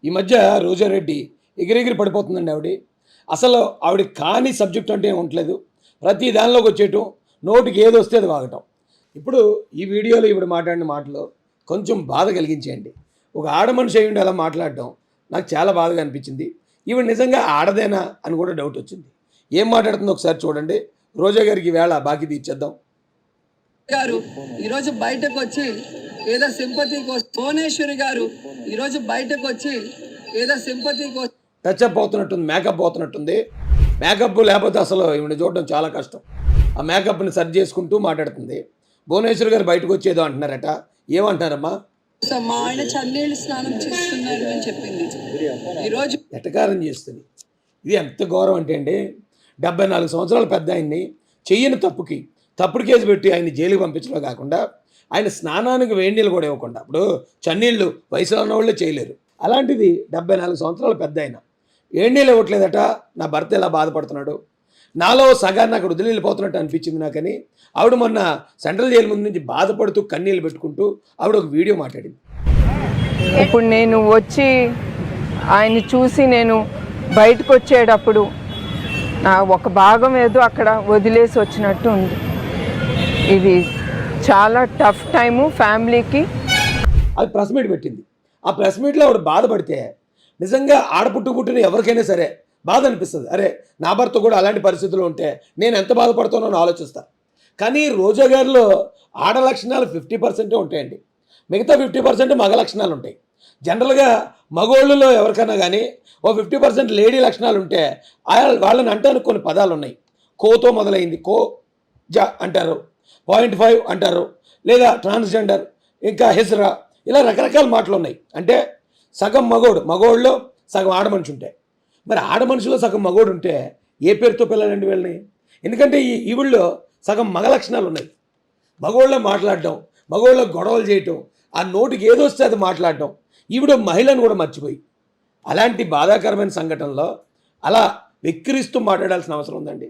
ఈ మధ్య రోజారెడ్డి ఎగిరెగిరి పడిపోతుందండి ఆవిడ. అసలు ఆవిడ కాని సబ్జెక్ట్ అంటే ఉండలేదు. ప్రతి దానిలోకి వచ్చేయటం, నోటికి ఏది వస్తే అది వాగటం. ఇప్పుడు ఈ వీడియోలో ఈవిడ మాట్లాడిన మాటలు కొంచెం బాధ కలిగించేయండి. ఒక ఆడ మనిషి అయ్యుండి అలా మాట్లాడటం నాకు చాలా బాధగా అనిపించింది. ఈవిడ నిజంగా ఆడదేనా అని కూడా డౌట్ వచ్చింది. ఏం మాట్లాడుతుందో ఒకసారి చూడండి. రోజా గారికి వేళ బాకీ తీర్చేద్దాం. గారు ఈరోజు బయటకు వచ్చి ఏదో సింపతి కోసం, భువనేశ్వరి గారు ఈరోజు బయటకు వచ్చి ఏదో సింపతి కోసం టచ్అప్ అవుతున్నట్టుంది, మేకప్ అవుతున్నట్టుంది. మేకప్ లేకపోతే అసలు ఈవిడ చూడడం చాలా కష్టం. ఆ మేకప్ని సరి చేసుకుంటూ మాట్లాడుతుంది. భువనేశ్వర్ గారు బయటకు వచ్చేదో అంటున్నారట. ఏమంటున్నారమ్మా? మా ఆయన చన్నీళ్ళు స్నానం చేస్తున్నారు అని చెప్పింది. ఈరోజు ఎటకారం చేస్తుంది. ఇది ఎంత ఘోరం అంటే అండి, 74 సంవత్సరాల పెద్ద ఆయన్ని చెయ్యని తప్పుడు కేసు పెట్టి ఆయన్ని జైలుకి పంపించడం కాకుండా ఆయన స్నానానికి వేడి నీళ్ళు కూడా ఇవ్వకుండా, ఇప్పుడు చన్నీళ్ళు వయసులో ఉన్న వాళ్ళే చేయలేరు, అలాంటిది 74 సంవత్సరాల పెద్ద ఆయన వేడి నీళ్ళు ఇవ్వట్లేదట. నా భర్త ఎలా బాధపడుతున్నాడు, నాలో సగాన్ని అక్కడ వదిలి వెళ్ళిపోతున్నట్టు అనిపించింది నాకని ఆవిడ మొన్న సెంట్రల్ జైలు ముందు నుంచి బాధపడుతూ కన్నీళ్ళు పెట్టుకుంటూ ఆవిడ ఒక వీడియో మాట్లాడింది. ఇప్పుడు నేను వచ్చి ఆయన్ని చూసి నేను బయటకు వచ్చేటప్పుడు నా ఒక భాగం ఏదో అక్కడ వదిలేసి వచ్చినట్టు ఉంది. ఇది చాలా టఫ్ టైము ఫ్యామిలీకి. అది ప్రెస్ మీట్ పెట్టింది. ఆ ప్రెస్ మీట్లో ఆవిడ బాధపడితే నిజంగా ఆడపుట్టున ఎవరికైనా సరే బాధ అనిపిస్తుంది. అరే, నా భర్త కూడా అలాంటి పరిస్థితుల్లో ఉంటే నేను ఎంత బాధపడుతానో అని ఆలోచిస్తాను. కానీ రోజా గారిలో ఆడ లక్షణాలు 50% ఉంటాయండి, మిగతా 50% మగ లక్షణాలు ఉంటాయి. జనరల్గా మగోళ్ళలో ఎవరికైనా కానీ ఓ 50% లేడీ లక్షణాలు ఉంటే వాళ్ళని అంటానికి కొన్ని పదాలు ఉన్నాయి. కోతో మొదలైంది, కో జా అంటారు, 0.5 అంటారు, లేదా ట్రాన్స్జెండర్, ఇంకా హెసరా, ఇలా రకరకాల మాటలు ఉన్నాయి. అంటే సగం మగోళ్ళలో సగం ఆడ మనిషి ఉంటాయి. మరి ఆడ మనిషిలో సగం మగోడు ఉంటే ఏ పేరుతో పిల్లలండి వీళ్ళని? ఎందుకంటే ఈవిళ్ళలో సగం మగ లక్షణాలు ఉన్నాయి. మగోళ్ళ మాట్లాడటం, మగోళ్ళ గొడవలు చేయటం, ఆ నోటికి ఏదో వస్తే అది మాట్లాడటం, ఈవిడ మహిళను కూడా మర్చిపోయి అలాంటి బాధాకరమైన సంఘటనలో అలా వెక్కిరిస్తూ మాట్లాడాల్సిన అవసరం ఉందండి.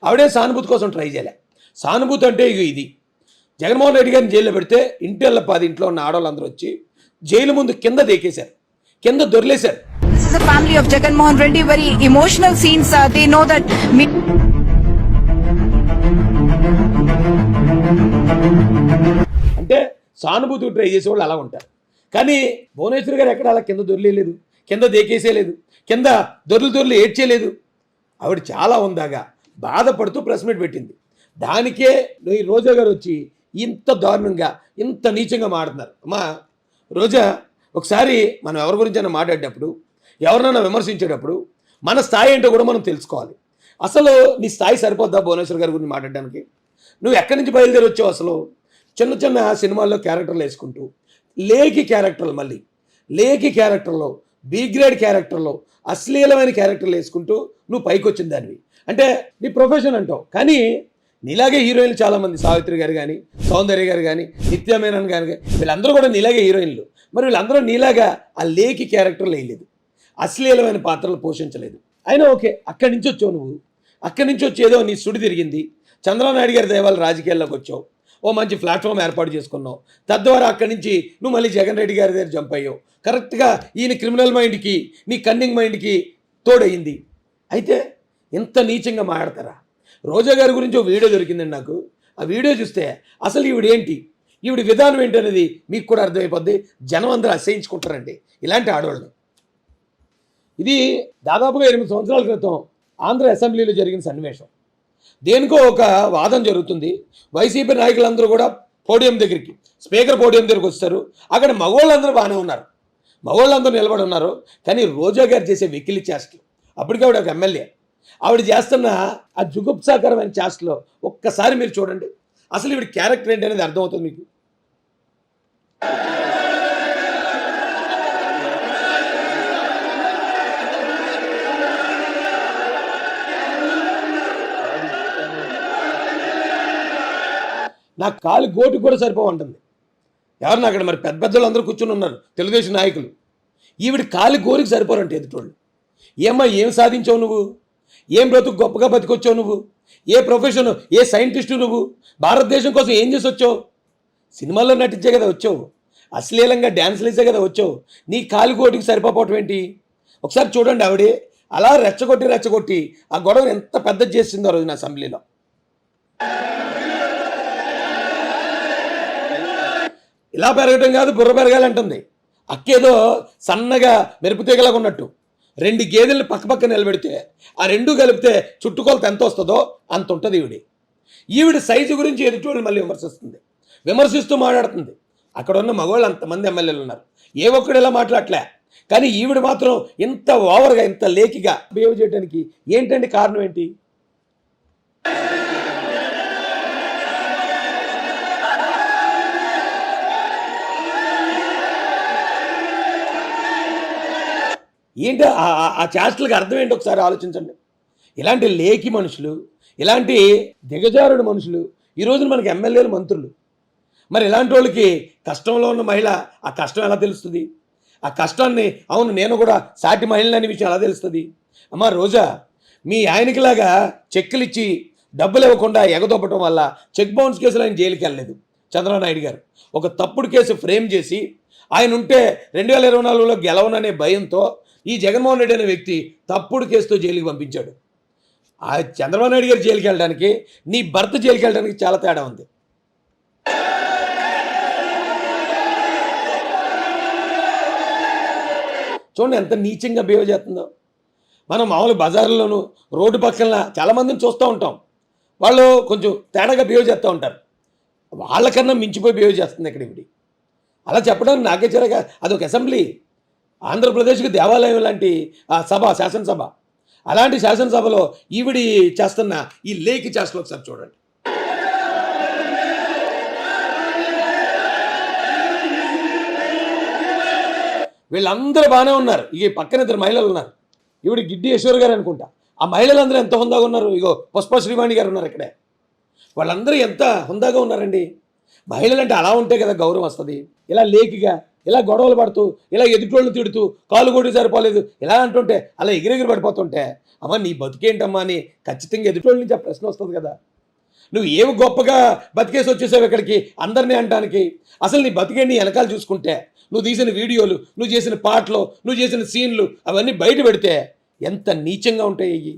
ఆవిడే సానుభూతి కోసం ట్రై చేయలే. సానుభూతి అంటే ఇది జగన్మోహన్ రెడ్డి గారిని జైల్లో పెడితే ఇంటిళ్ళ 10 ఇంట్లో ఉన్న ఆడవాళ్ళందరూ వచ్చి జైలు ముందు కింద దేకేశారు, కింద దొరిలేశారు. This is the family of Jagan Mohan Reddy. Very emotional scenes. They know that. అంటే సానుభూతి ట్రై చేసేవాళ్ళు అలా ఉంటారు. కానీ భువనేశ్వర్ గారు ఎక్కడ అలా కింద దొరిలేదు, కింద దేకేసేయలేదు, కింద దొర్లు ఏడ్చేయలేదు. ఆవిడ చాలా ఉందాగా బాధపడుతూ ప్రెస్ మీట్ పెట్టింది. దానికే ఈ రోజా గారు వచ్చి ఇంత దారుణంగా ఇంత నీచంగా మాట్లాడుతున్నారు. అమ్మా రోజా, ఒకసారి మనం ఎవరి గురించైనా మాట్లాడేటప్పుడు, ఎవరినైనా విమర్శించేటప్పుడు మన స్థాయి ఏంటో కూడా మనం తెలుసుకోవాలి. అసలు నీ స్థాయి సరిపోద్దా భువనేశ్వర్ గారి గురించి మాట్లాడడానికి? నువ్వు ఎక్కడి నుంచి బయలుదేరి వచ్చావు? అసలు చిన్న సినిమాల్లో క్యారెక్టర్లు వేసుకుంటూ లేకి క్యారెక్టర్లో బి గ్రేడ్ క్యారెక్టర్లో అశ్లీలమైన క్యారెక్టర్లు వేసుకుంటూ నువ్వు పైకి వచ్చిన దానివి. అంటే నీ ప్రొఫెషన్ అంటావు. కానీ నీలాగే హీరోయిన్లు చాలామంది, సావిత్రి గారు కానీ, సౌందర్య గారు కానీ, నిత్య మేనన్ గారు కానీ, వీళ్ళందరూ కూడా నీలాగే హీరోయిన్లు. మరి వీళ్ళందరూ నీలాగా ఆ లేకి క్యారెక్టర్లు వేయలేదు, అశ్లీలమైన పాత్రలు పోషించలేదు. అయినా ఓకే, అక్కడి నుంచి వచ్చావు నువ్వు. అక్కడి నుంచి వచ్చేదో నీ సుడి తిరిగింది. చంద్రబాబు నాయుడు గారి దయవల్ల రాజకీయాల్లోకి వచ్చావు, ఓ మంచి ప్లాట్ఫామ్ ఏర్పాటు చేసుకున్నావు. తద్వారా అక్కడి నుంచి నువ్వు మళ్ళీ జగన్ రెడ్డి గారి దగ్గర జంప్ అయ్యావు. కరెక్ట్గా ఈయన క్రిమినల్ మైండ్కి, నీ కన్నింగ్ మైండ్కి తోడయింది. అయితే ఇంత నీచంగా మాట్లాడతారా? రోజా గారి గురించి ఒక వీడియో దొరికిందండి నాకు. ఆ వీడియో చూస్తే అసలు ఈవిడ విధానం ఏంటనేది మీకు కూడా అర్థమైపోద్ది. జనం అందరూ అసహించుకుంటారండి ఇలాంటి ఆడవాళ్ళని. ఇది దాదాపుగా 8 సంవత్సరాల క్రితం ఆంధ్ర అసెంబ్లీలో జరిగిన సన్నివేశం. దేనికో ఒక వాదన జరుగుతుంది. వైసీపీ నాయకులందరూ కూడా పోడియం దగ్గరికి, స్పీకర్ పోడియం దగ్గరికి వస్తారు. అక్కడ మగవాళ్ళందరూ బాగానే ఉన్నారు, మగవాళ్ళందరూ నిలబడి ఉన్నారు. కానీ రోజా గారు చేసే వెకిలి చేష్టలు, అప్పటికే ఆవిడ ఒక ఎమ్మెల్యే, ఆవిడ చేస్తున్న ఆ జుగుప్సాకరమైన చేష్టలో ఒక్కసారి మీరు చూడండి. అసలు ఈవిడ క్యారెక్టర్ ఏంటి అనేది అర్థమవుతుంది మీకు. నా కాలు గోటికి కూడా సరిపోవంటుంది. ఎవరన్నా అక్కడ మరి పెద్దలు అందరూ కూర్చుని ఉన్నారు, తెలుగుదేశం నాయకులు. ఈవిడ కాలి గోరికి సరిపోరంటే ఎదుటోళ్ళు. ఏం సాధించావు నువ్వు? ఏం బ్రతుకు గొప్పగా బతికొచ్చావు నువ్వు? ఏ ప్రొఫెషన్, ఏ సైంటిస్టు నువ్వు? భారతదేశం కోసం ఏం చేసి వచ్చావు? సినిమాల్లో నటించే కదా వచ్చావు. అశ్లీలంగా డ్యాన్స్లు వేసే కదా వచ్చావు, నీ కాలికోటికి సరిపోవటం ఏంటి? ఒకసారి చూడండి, ఆవిడే అలా రెచ్చగొట్టి ఆ గొడవను ఎంత పెద్దది చేసిందో ఆ రోజున అసెంబ్లీలో. ఇలా పెరగటం కాదు, బుర్ర పెరగాలంటుంది. అక్కేదో సన్నగా మెరుపుతీగలాగా ఉన్నట్టు 2 గేదెలను పక్కపక్క నిలబెడితే ఆ 2 కలిపితే చుట్టుకొలత ఎంత వస్తుందో అంత ఉంటుంది ఈవిడ సైజు గురించి ఎదుటి మళ్ళీ విమర్శిస్తూ మాట్లాడుతుంది. అక్కడ ఉన్న మగవాళ్ళు అంతమంది ఎమ్మెల్యేలు ఉన్నారు, ఏ ఒక్కడు ఇలా మాట్లాడలే. కానీ ఈవిడ మాత్రం ఇంత ఓవర్గా, ఇంత లేకిగా బిహేవ్ చేయడానికి ఏంటండి కారణం ఏంటి? ఏంటి ఆ చేష్టలకు అర్థం ఏంటి ఒకసారి ఆలోచించండి. ఇలాంటి లేకి మనుషులు, ఇలాంటి దిగజారుడు మనుషులు ఈ రోజున మనకి ఎమ్మెల్యేలు, మంత్రులు. మరి ఇలాంటి వాళ్ళకి కష్టంలో ఉన్న మహిళ ఆ కష్టం ఎలా తెలుస్తుంది? ఆ కష్టాన్ని అవును నేను కూడా సాటి మహిళని విషయం ఎలా తెలుస్తుంది? అమ్మా రోజా, మీ ఆయనకిలాగా చెక్కులు ఇచ్చి డబ్బులు ఇవ్వకుండా ఎగదొప్పటం వల్ల చెక్ బౌన్స్ కేసులో ఆయన జైలుకి వెళ్ళలేదు చంద్రబాబు నాయుడు గారు. ఒక తప్పుడు కేసు ఫ్రేమ్ చేసి ఆయన ఉంటే 2024లో గెలవననే భయంతో ఈ జగన్మోహన్ రెడ్డి అనే వ్యక్తి తప్పుడు కేసుతో జైలుకి పంపించాడు. ఆ చంద్రబాబు నాయుడు గారు జైలుకి వెళ్ళడానికి, నీ భర్త జైలుకి వెళ్ళడానికి చాలా తేడా ఉంది. చూడండి ఎంత నీచంగా బిహేవ్ చేస్తుందో. మనం మామూలు బజార్లోనూ రోడ్డు పక్కన చాలామందిని చూస్తూ ఉంటాం, వాళ్ళు కొంచెం తేడాగా బిహేవ్ చేస్తూ ఉంటారు. వాళ్ళకన్నా మించిపోయి బిహేవ్ చేస్తుంది ఇక్కడ ఇవిడి. అలా చెప్పడానికి నాకే చిరగా అదొక అసెంబ్లీ, ఆంధ్రప్రదేశ్కి దేవాలయం లాంటి శాసనసభ. అలాంటి శాసనసభలో ఈవిడి చేస్తున్న ఈ లేకి చేష్టలు ఒకసారి చూడండి. వీళ్ళందరూ బాగానే ఉన్నారు, ఇక పక్కన 2 మహిళలు ఉన్నారు. ఈవిడ గిడ్డి యశ్వర్ గారు అనుకుంటా. ఆ మహిళలందరూ ఎంత హుందాగా ఉన్నారు. ఇగో పుష్ప శ్రీవాణి గారు ఉన్నారు ఇక్కడే. వాళ్ళందరూ ఎంత హుందాగా ఉన్నారండి. మహిళలు అంటే అలా ఉంటే కదా గౌరవం వస్తుంది. ఇలా లేకిగా, ఇలా గొడవలు పడుతూ, ఇలా ఎదుటోళ్ళని తిడుతూ, కాలు కొట్టి సరిపోలేదు ఇలా అంటుంటే, అలా ఎగిరెగిరి పడిపోతుంటే, అమ్మ నీ బతికేంటమ్మా అని ఖచ్చితంగా ఎదుటోళ్ళ నుంచి ఆ ప్రశ్న వస్తుంది కదా. నువ్వు ఏమి గొప్పగా బతికేసి వచ్చేసావు ఇక్కడికి అందరినీ అనడానికి? అసలు నీ బతికేంటి వెనకాల చూసుకుంటే, నువ్వు తీసిన వీడియోలు, నువ్వు చేసిన పాటలు, నువ్వు చేసిన సీన్లు అవన్నీ బయట పెడితే ఎంత నీచంగా ఉంటాయి ఇవి.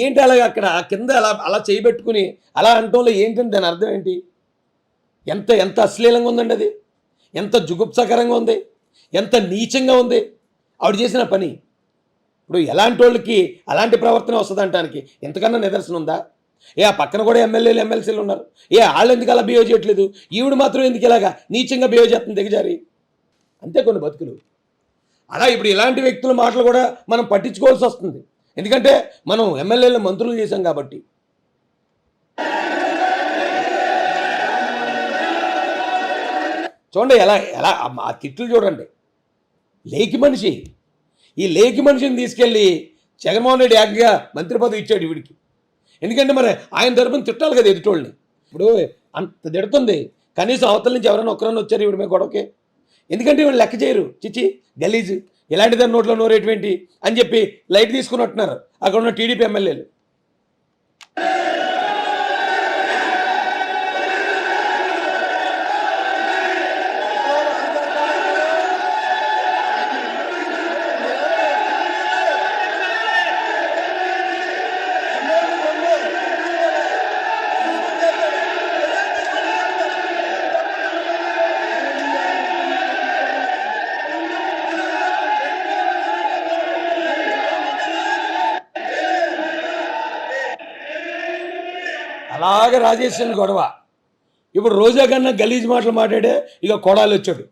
ఏంటి అలాగ అక్కడ కింద అలా చేయబెట్టుకుని అలా అంటంలో ఏంటంటే దాని అర్థం ఏంటి? ఎంత ఎంత అశ్లీలంగా ఉందండి అది, ఎంత జుగుప్సకరంగా ఉంది, ఎంత నీచంగా ఉంది ఆవిడ చేసిన పని. ఇప్పుడు ఎలాంటి వాళ్ళకి అలాంటి ప్రవర్తన వస్తుంది అంటానికి ఎంతకన్నా నిదర్శనం ఉందా? ఆ పక్కన కూడా ఎమ్మెల్యేలు, ఎమ్మెల్సీలు ఉన్నారు. వాళ్ళు ఎందుకు అలా బిహేవ్ చేయట్లేదు? ఈవిడ మాత్రం ఎందుకు ఇలాగా నీచంగా బిహేవ్ చేస్తుంది దిగజారి? అంతే కొన్ని బతుకులు. అలా ఇప్పుడు ఇలాంటి వ్యక్తుల మాటలు కూడా మనం పట్టించుకోవాల్సి వస్తుంది, ఎందుకంటే మనం ఎమ్మెల్యేలు, మంత్రులు చేశాం కాబట్టి. చూడండి ఎలా ఎలా ఆ తిట్లు చూడండి. లేకి మనిషి, ఈ లేకి మనిషిని తీసుకెళ్ళి జగన్మోహన్ రెడ్డి ఏకంగా మంత్రి పదవి ఇచ్చాడు ఈవిడికి. ఎందుకంటే మరి ఆయన తరపున తిట్టాలి కదా ఎదుటోళ్ళని. ఇప్పుడు అంత తిడుతుంది, కనీసం అవతల నుంచి ఎవరైనా ఒక్కరైనా వచ్చారు ఈవిడ మీద గొడవకే? ఎందుకంటే వీళ్ళు లెక్క చేయరు. చిచ్చి గలీజు, ఇలాంటి దాని నోట్లో నోరేటువంటి అని చెప్పి లైట్ తీసుకున్నట్టున్నారు అక్కడ ఉన్న టీడీపీ ఎమ్మెల్యేలు. అలాగే రాజేశ్వరి గొడవ. ఇప్పుడు రోజా కన్నా గలీజ్ మాటలు మాట్లాడే ఇక కొడాలి వచ్చాడు.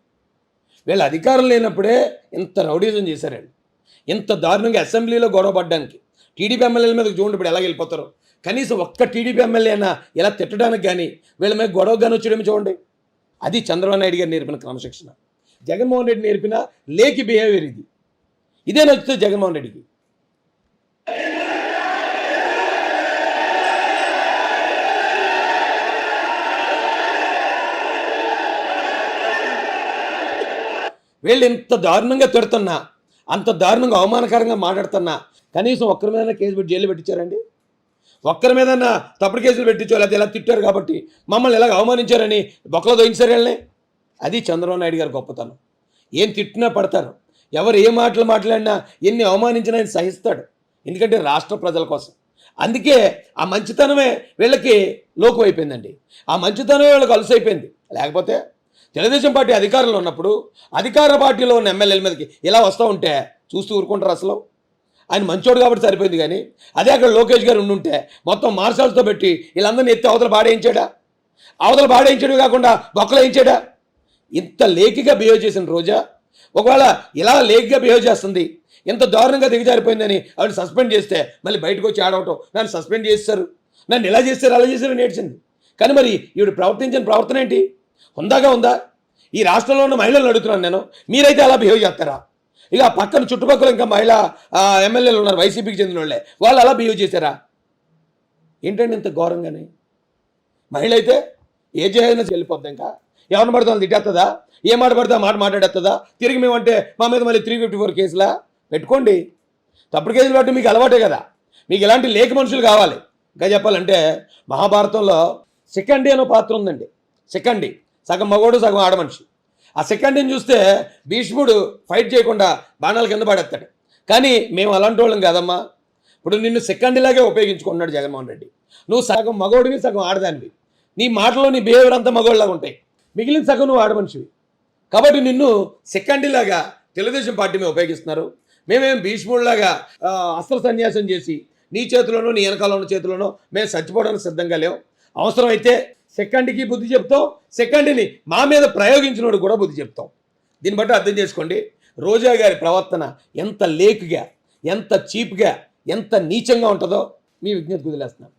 వీళ్ళ అధికారం లేనప్పుడే ఇంత రౌడీజం చేశారండి, ఇంత దారుణంగా అసెంబ్లీలో గొడవ పడ్డానికి. టీడీపీ ఎమ్మెల్యేల మీద చూడండి ఇప్పుడు ఎలా వెళ్ళిపోతారు. కనీసం ఒక్క టీడీపీ ఎమ్మెల్యే అయినా ఇలా తిట్టడానికి కానీ వీళ్ళ మీద గొడవ కానీ వచ్చేయడం చూడండి. అది చంద్రబాబు నాయుడు గారు నేర్పిన క్రమశిక్షణ, జగన్మోహన్ రెడ్డి నేర్పిన లేకి బిహేవియర్ ఇది. ఇదే నచ్చుతుంది జగన్మోహన్ రెడ్డికి. వీళ్ళు ఇంత దారుణంగా తిడుతున్నా అంత దారుణంగా అవమానకరంగా మాట్లాడుతున్నా కనీసం ఒక్కరి మీద కేసు పెట్టి జైలు పెట్టించారండి? ఒక్కరి మీద తప్పుడు కేసులు పెట్టించో లేకపోతే ఇలా తిట్టారు కాబట్టి మమ్మల్ని ఇలాగ అవమానించారని బొక్కలో దోయించారు వెళ్ళని? అది చంద్రబాబు నాయుడు గారి గొప్పతనం. ఏం తిట్టినా పడతారు, ఎవరు ఏ మాటలు మాట్లాడినా ఎన్ని అవమానించినా ఆయన సహిస్తాడు. ఎందుకంటే రాష్ట్ర ప్రజల కోసం. అందుకే ఆ మంచితనమే వీళ్ళకి లోకు అయిపోయిందండి. ఆ మంచితనమే వీళ్ళకి అలసైపోయింది. లేకపోతే తెలుగుదేశం పార్టీ అధికారంలో ఉన్నప్పుడు అధికార పార్టీలో ఉన్న ఎమ్మెల్యేల మీదకి ఇలా వస్తూ ఉంటే చూస్తూ ఊరుకుంటారు అసలు? ఆయన మంచోడు కాబట్టి సరిపోయింది. కానీ అదే అక్కడ లోకేష్ గారు ఉండుంటే మొత్తం మార్షల్స్తో పెట్టి వీళ్ళందరినీ ఎత్తి అవతల బాడేయించాడా? అవతల బాడేయించడం కాకుండా బొక్కలు వేయించాడా? ఇంత లేకిగా బిహేవ్ చేసిన రోజా ఒకవేళ ఇలా లేకిగా బిహేవ్ చేస్తుంది, ఇంత దారుణంగా దిగజారిపోయిందని ఆవిడ సస్పెండ్ చేస్తే మళ్ళీ బయటకు వచ్చి ఆడవటం, నన్ను సస్పెండ్ చేస్తారు, నన్ను ఇలా చేస్తారు అలా చేశారు నేర్చింది. కానీ మరి ఈవిడ ప్రవర్తించిన ప్రవర్తన ఏంటి? హుందాగా ఉందా? ఈ రాష్ట్రంలో ఉన్న మహిళలను అడుగుతున్నాను నేను, మీరైతే అలా బిహేవ్ చేస్తారా? ఇక పక్కన చుట్టుపక్కల ఇంకా మహిళా ఎమ్మెల్యేలు ఉన్నారు వైసీపీకి చెందిన వాళ్ళే, వాళ్ళు అలా బిహేవ్ చేశారా? ఏంటండి ఇంత ఘోరంగానే? మహిళ అయితే ఏ చేయైనా వెళ్ళిపోద్ది, ఇంకా ఎవరిని పడితే వాళ్ళు తిట్టేస్తుందా? ఏ మాట పడితే ఆ మాట మాట్లాడేస్తుందా? తిరిగి మేమంటే మా మీద మళ్ళీ 354 కేసులా పెట్టుకోండి. తప్పుడు కేసులు పెట్టి మీకు అలవాటే కదా. మీకు ఇలాంటి లేఖ మనుషులు కావాలి. ఇంకా చెప్పాలంటే మహాభారతంలో శిఖండి అనే పాత్ర ఉందండి. శిఖండి సగం మగోడు సగం ఆడమనిషి. ఆ శిఖండిని చూస్తే భీష్ముడు ఫైట్ చేయకుండా బాణాల కింద పడేస్తాడు. కానీ మేము అలాంటి వాళ్ళం కాదమ్మా. ఇప్పుడు నిన్ను శిఖండిలాగే ఉపయోగించుకున్నాడు జగన్మోహన్ రెడ్డి. నువ్వు సగం మగోడివి సగం ఆడదానివి. నీ మాటలో నీ బిహేవియర్ అంతా మగోళ్ళలాగా ఉంటాయి, మిగిలిన సగం నువ్వు ఆడమనిషివి. కాబట్టి నిన్ను శిఖండిలాగా తెలుగుదేశం పార్టీ మీద ఉపయోగిస్తున్నారు. మేమేం భీష్ముడిలాగా అస్త్ర సన్యాసం చేసి నీ చేతిలోనో నీ వెనకాల ఉన్న చేతిలోనో మేము చచ్చిపోవడానికి సిద్ధంగా లేవు. అవసరమైతే సెకండ్కి బుద్ధి చెప్తాం, సెకండ్ని మా మీద ప్రయోగించినోడు కూడా బుద్ధి చెప్తాం. దీన్ని బట్టి అర్థం చేసుకోండి రోజా గారి ప్రవర్తన ఎంత లేకుగా, ఎంత చీప్గా, ఎంత నీచంగా ఉంటుందో మీ విజ్ఞప్తి వదిలేస్తున్నాను.